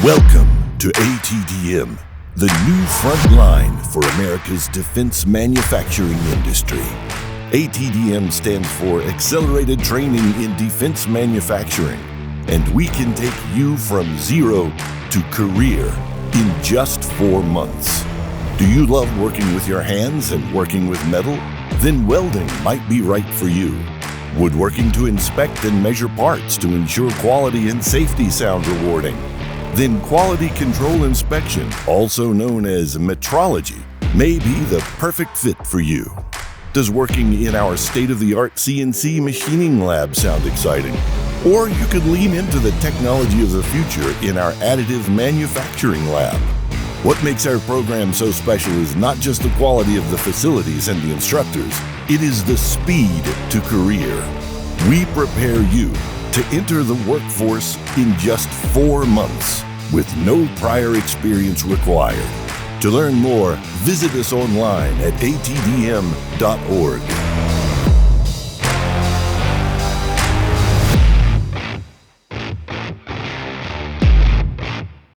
Welcome to ATDM, the new front line for America's defense manufacturing industry. ATDM stands for Accelerated Training in Defense Manufacturing, and we can take you from zero to career in just 4 months. Do you love working with your hands and working with metal? Then welding might be right for you. Woodworking to inspect and measure parts to ensure quality and safety sound rewarding? Then quality control inspection, also known as metrology, may be the perfect fit for you. Does working in our state-of-the-art CNC machining lab sound exciting? Or you could lean into the technology of the future in our additive manufacturing lab. What makes our program so special is not just the quality of the facilities and the instructors, it is the speed to career. We prepare you to enter the workforce in just 4 months with no prior experience required. To learn more, visit us online at atdm.org.